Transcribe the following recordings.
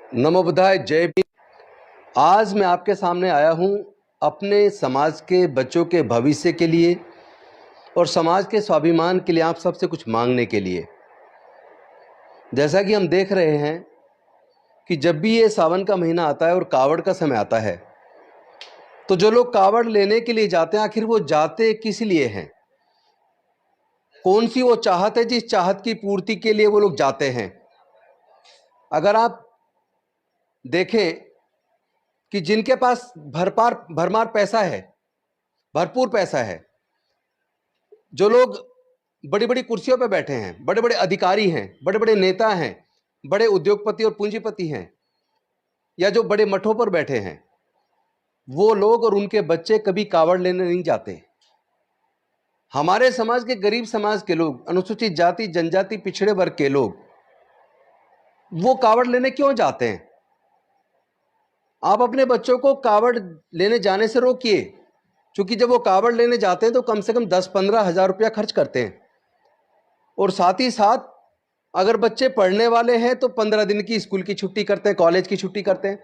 नमो बुद्धाय, जय भीम। आज मैं आपके सामने आया हूँ अपने समाज के बच्चों के भविष्य के लिए और समाज के स्वाभिमान के लिए आप सबसे कुछ मांगने के लिए। जैसा कि हम देख रहे हैं कि जब भी ये सावन का महीना आता है और कावड़ का समय आता है, तो जो लोग कावड़ लेने के लिए जाते हैं, आखिर वो जाते किस लिए हैं? कौन सी वो चाहत है जिस चाहत की पूर्ति के लिए वो लोग जाते हैं? अगर आप देखें कि जिनके पास भरमार पैसा है, भरपूर पैसा है, जो लोग बड़ी बड़ी कुर्सियों पर बैठे हैं, बड़े बड़े अधिकारी हैं, बड़े बड़े नेता हैं, बड़े उद्योगपति और पूंजीपति हैं, या जो बड़े मठों पर बैठे हैं, वो लोग और उनके बच्चे कभी कावड़ लेने नहीं जाते। हमारे समाज के गरीब समाज के लोग, अनुसूचित जाति जनजाति पिछड़े वर्ग के लोग, वो कावड़ लेने क्यों जाते हैं? आप अपने बच्चों को कावड़ लेने जाने से रोकिए, क्योंकि जब वो कावड़ लेने जाते हैं तो कम से कम 10-15 हज़ार रुपया खर्च करते हैं। और साथ ही साथ अगर बच्चे पढ़ने वाले हैं तो 15 दिन की स्कूल की छुट्टी करते हैं, कॉलेज की छुट्टी करते हैं।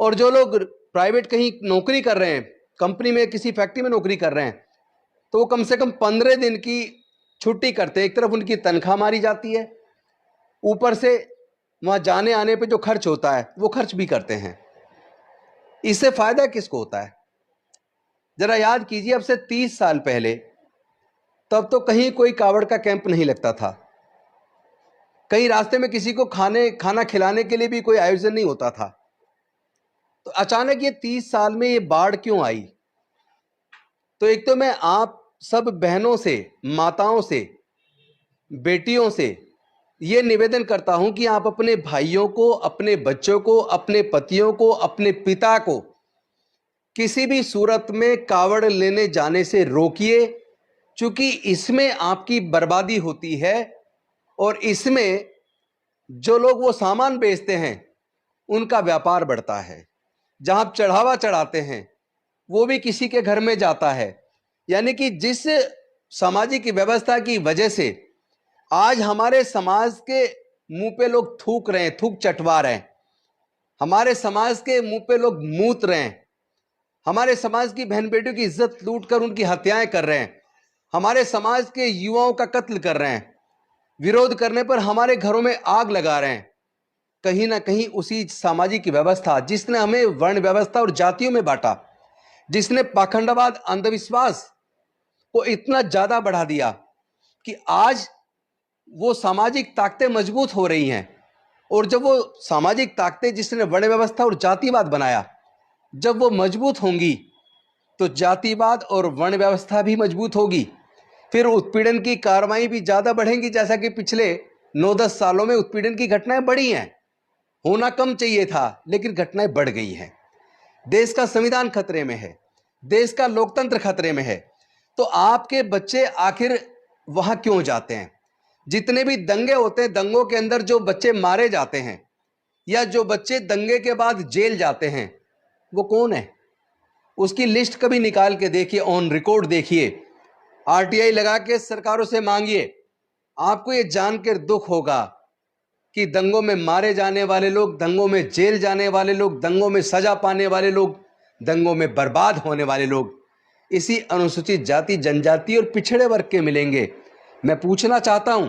और जो लोग प्राइवेट कहीं नौकरी कर रहे हैं, कंपनी में किसी फैक्ट्री में नौकरी कर रहे हैं, तो वो कम से कम 15 दिन की छुट्टी करते हैं। एक तरफ उनकी तनख्वाह मारी जाती है, ऊपर से वहाँ जाने आने पे जो खर्च होता है वो खर्च भी करते हैं। इससे फायदा किसको होता है? जरा याद कीजिए, अब से 30 साल पहले तब तो कहीं कोई कावड़ का कैंप नहीं लगता था, कहीं रास्ते में किसी को खाना खिलाने के लिए भी कोई आयोजन नहीं होता था। तो अचानक ये 30 साल में ये बाढ़ क्यों आई? तो एक तो मैं आप सब बहनों से, माताओं से, बेटियों से ये निवेदन करता हूं कि आप अपने भाइयों को, अपने बच्चों को, अपने पतियों को, अपने पिता को किसी भी सूरत में कावड़ लेने जाने से रोकिए, क्योंकि इसमें आपकी बर्बादी होती है। और इसमें जो लोग वो सामान बेचते हैं उनका व्यापार बढ़ता है। जहां आप चढ़ावा चढ़ाते हैं वो भी किसी के घर में जाता है। यानी कि जिस सामाजिक व्यवस्था की वजह से आज हमारे समाज के मुंह पे लोग थूक रहे हैं, थूक चटवा रहे हैं, हमारे समाज के मुंह पे लोग मूत रहे हैं, हमारे समाज की बहन बेटियों की इज्जत लूटकर उनकी हत्याएं कर रहे हैं, हमारे समाज के युवाओं का कत्ल कर रहे हैं, विरोध करने पर हमारे घरों में आग लगा रहे हैं। कहीं ना कहीं उसी सामाजिक व्यवस्था जिसने हमें वर्ण व्यवस्था और जातियों में बांटा, जिसने पाखंडवाद, अंधविश्वास को इतना ज्यादा बढ़ा दिया कि आज वो सामाजिक ताकतें मजबूत हो रही हैं। और जब वो सामाजिक ताकतें जिसने वर्ण व्यवस्था और जातिवाद बनाया, जब वो मजबूत होंगी तो जातिवाद और वर्ण व्यवस्था भी मजबूत होगी। फिर उत्पीड़न की कार्रवाई भी ज्यादा बढ़ेंगी। जैसा कि पिछले 9-10 सालों में उत्पीड़न की घटनाएं बढ़ी हैं, होना कम चाहिए था लेकिन घटनाएं बढ़ गई हैं। देश का संविधान खतरे में है, देश का लोकतंत्र खतरे में है। तो आपके बच्चे आखिर वहां क्यों जाते हैं? जितने भी दंगे होते हैं, दंगों के अंदर जो बच्चे मारे जाते हैं या जो बच्चे दंगे के बाद जेल जाते हैं, वो कौन है? उसकी लिस्ट कभी निकाल के देखिए, ऑन रिकॉर्ड देखिए, आरटीआई लगा के सरकारों से मांगिए। आपको ये जानकर दुख होगा कि दंगों में मारे जाने वाले लोग, दंगों में जेल जाने वाले लोग, दंगों में सजा पाने वाले लोग, दंगों में बर्बाद होने वाले लोग इसी अनुसूचित जाति जनजाति और पिछड़े वर्ग के मिलेंगे। मैं पूछना चाहता हूं,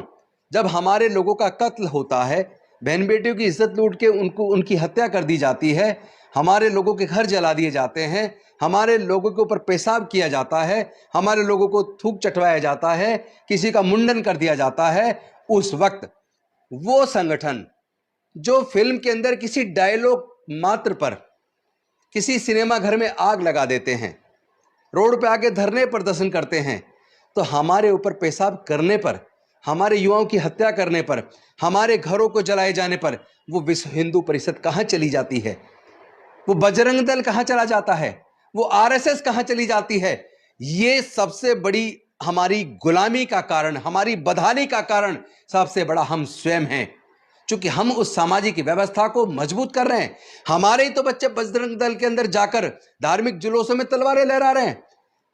जब हमारे लोगों का कत्ल होता है, बहन बेटियों की इज्जत लूट के उनकी हत्या कर दी जाती है, हमारे लोगों के घर जला दिए जाते हैं, हमारे लोगों के ऊपर पेशाब किया जाता है, हमारे लोगों को थूक चटवाया जाता है, किसी का मुंडन कर दिया जाता है, उस वक्त वो संगठन जो फिल्म के अंदर किसी डायलॉग मात्र पर किसी सिनेमा घर में आग लगा देते हैं, रोड पे आके धरने प्रदर्शन करते हैं, तो हमारे ऊपर पेशाब करने पर, हमारे युवाओं की हत्या करने पर, हमारे घरों को जलाए जाने पर वो विश्व हिंदू परिषद कहां चली जाती है? वो बजरंग दल कहां चला जाता है? वो आरएसएस कहां चली जाती है? ये सबसे बड़ी हमारी गुलामी का कारण, हमारी बदहाली का कारण सबसे बड़ा हम स्वयं हैं, क्योंकि हम उस सामाजिक व्यवस्था को मजबूत कर रहे हैं। हमारे ही तो बच्चे बजरंग दल के अंदर जाकर धार्मिक जुलूसों में तलवारें लहरा रहे हैं,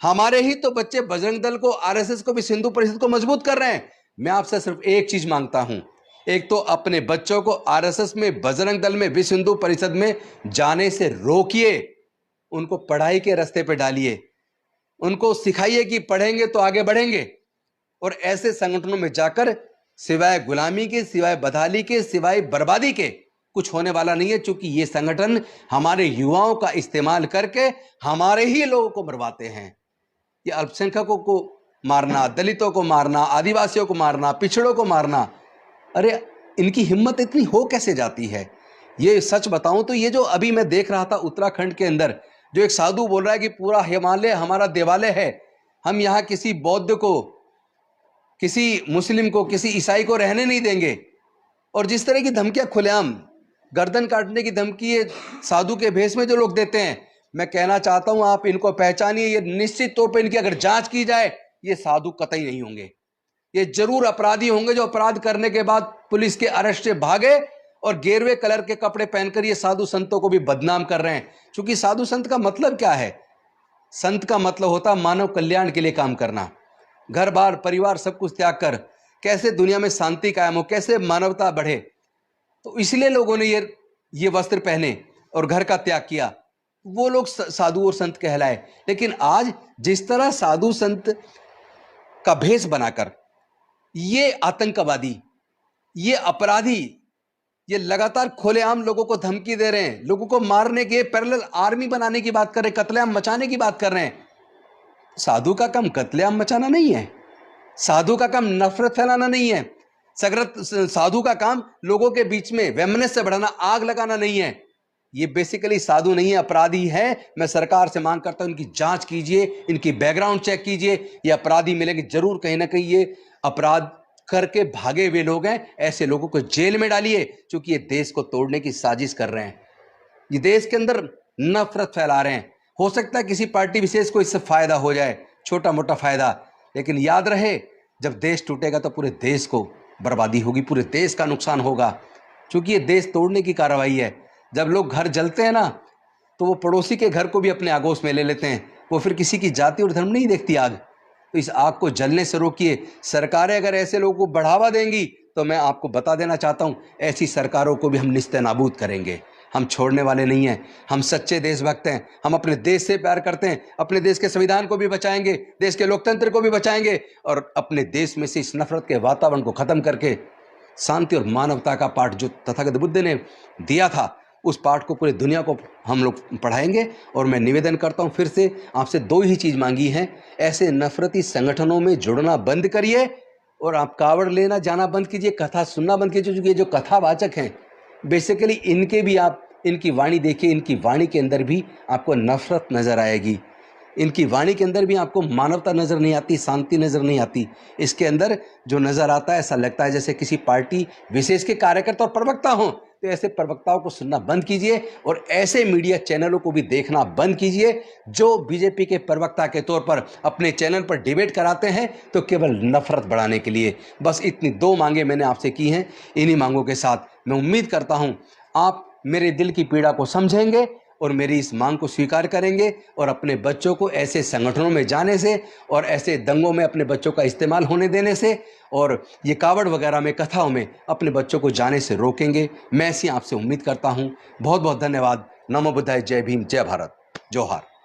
हमारे ही तो बच्चे बजरंग दल को, आरएसएस को, भी हिंदू परिषद को मजबूत कर रहे हैं। मैं आपसे सिर्फ एक चीज मांगता हूं, एक तो अपने बच्चों को आरएसएस में, बजरंग दल में, विश्व हिंदू परिषद में जाने से रोकिए, उनको पढ़ाई के रास्ते पे डालिए, उनको सिखाइए कि पढ़ेंगे तो आगे बढ़ेंगे। और ऐसे संगठनों में जाकर सिवाय गुलामी के, सिवाय बदहाली के, सिवाय बर्बादी के कुछ होने वाला नहीं है, क्योंकि ये संगठन हमारे युवाओं का इस्तेमाल करके हमारे ही लोगों को मरवाते हैं। ये अल्पसंख्यकों को मारना, दलितों को मारना, आदिवासियों को मारना, पिछड़ों को मारना, अरे इनकी हिम्मत इतनी हो कैसे जाती है? ये सच बताऊं तो ये जो अभी मैं देख रहा था उत्तराखंड के अंदर, जो एक साधु बोल रहा है कि पूरा हिमालय हमारा देवालय है, हम यहाँ किसी बौद्ध को, किसी मुस्लिम को, किसी ईसाई को रहने नहीं देंगे। और जिस तरह की धमकियां खुलेआम, गर्दन काटने की धमकी ये साधु के भेष में जो लोग देते हैं, मैं कहना चाहता हूं आप इनको पहचानिए। ये निश्चित तौर पर इनकी अगर जांच की जाए, ये साधु कतई नहीं होंगे, ये जरूर अपराधी होंगे जो अपराध करने के बाद पुलिस के अरेस्ट से भागे और गेरुए कलर के कपड़े पहनकर ये साधु संतों को भी बदनाम कर रहे हैं। क्योंकि साधु संत का मतलब क्या है? संत का मतलब होता है मानव कल्याण के लिए काम करना, घर बार परिवार सब कुछ त्याग कर कैसे दुनिया में शांति कायम हो, कैसे मानवता बढ़े। तो इसलिए लोगों ने ये वस्त्र पहने और घर का त्याग किया, वो लोग साधु और संत कहलाए। लेकिन आज जिस तरह साधु संत का भेष बनाकर ये आतंकवादी, ये अपराधी, ये लगातार खुलेआम लोगों को धमकी दे रहे हैं, लोगों को मारने के, पैरेलल आर्मी बनाने की बात कर रहे हैं, कत्लेआम मचाने की बात कर रहे हैं। साधु का काम कत्लेआम मचाना नहीं है, साधु का काम नफरत फैलाना नहीं है, साधु का काम लोगों के बीच में वैमनस्य बढ़ाना, आग लगाना नहीं है। ये बेसिकली साधु नहीं है, अपराधी है। मैं सरकार से मांग करता हूं इनकी जांच कीजिए, इनकी बैकग्राउंड चेक कीजिए। ये अपराधी मिलेंगे जरूर, कहीं ना कहीं ये अपराध करके भागे हुए लोग हैं, ऐसे लोगों को जेल में डालिए, क्योंकि ये देश को तोड़ने की साजिश कर रहे हैं, ये देश के अंदर नफरत फैला रहे हैं। हो सकता है किसी पार्टी विशेष को इससे फायदा हो जाए, छोटा मोटा फायदा, लेकिन याद रहे जब देश टूटेगा तो पूरे देश को बर्बादी होगी, पूरे देश का नुकसान होगा, क्योंकि ये देश तोड़ने की कार्रवाई है। जब लोग घर जलते हैं ना, तो वो पड़ोसी के घर को भी अपने आगोश में ले लेते हैं, वो फिर किसी की जाति और धर्म नहीं देखती आग। तो इस आग को जलने से रोकिए। सरकारें अगर ऐसे लोगों को बढ़ावा देंगी तो मैं आपको बता देना चाहता हूं, ऐसी सरकारों को भी हम निस्ते-नाबूद करेंगे। हम छोड़ने वाले नहीं हैं, हम सच्चे देशभक्त हैं, हम अपने देश से प्यार करते हैं, अपने देश के संविधान को भी बचाएंगे, देश के लोकतंत्र को भी बचाएंगे और अपने देश में से इस नफरत के वातावरण को खत्म करके शांति और मानवता का पाठ जो तथागत बुद्ध ने दिया था, उस पाठ को पूरी दुनिया को हम लोग पढ़ाएंगे। और मैं निवेदन करता हूं फिर से आपसे, दो ही चीज़ मांगी है, ऐसे नफरती संगठनों में जुड़ना बंद करिए और आप कावड़ लेना जाना बंद कीजिए, कथा सुनना बंद कीजिए। क्योंकि ये जो कथावाचक हैं बेसिकली इनके भी आप इनकी वाणी देखिए, इनकी वाणी के अंदर भी आपको नफरत नज़र आएगी, इनकी वाणी के अंदर भी आपको मानवता नज़र नहीं आती, शांति नज़र नहीं आती। इसके अंदर जो नज़र आता है ऐसा लगता है जैसे किसी पार्टी विशेष के कार्यकर्ता और प्रवक्ता हों। तो ऐसे प्रवक्ताओं को सुनना बंद कीजिए और ऐसे मीडिया चैनलों को भी देखना बंद कीजिए जो बीजेपी के प्रवक्ता के तौर पर अपने चैनल पर डिबेट कराते हैं तो केवल नफरत बढ़ाने के लिए। बस इतनी दो मांगे मैंने आपसे की हैं। इन्हीं मांगों के साथ मैं उम्मीद करता हूं आप मेरे दिल की पीड़ा को समझेंगे और मेरी इस मांग को स्वीकार करेंगे और अपने बच्चों को ऐसे संगठनों में जाने से और ऐसे दंगों में अपने बच्चों का इस्तेमाल होने देने से और ये कावड़ वगैरह में, कथाओं में अपने बच्चों को जाने से रोकेंगे। मैं ऐसी आपसे उम्मीद करता हूँ। बहुत बहुत धन्यवाद। नमो बुद्धाय। जय भीम, जय भारत, जोहार।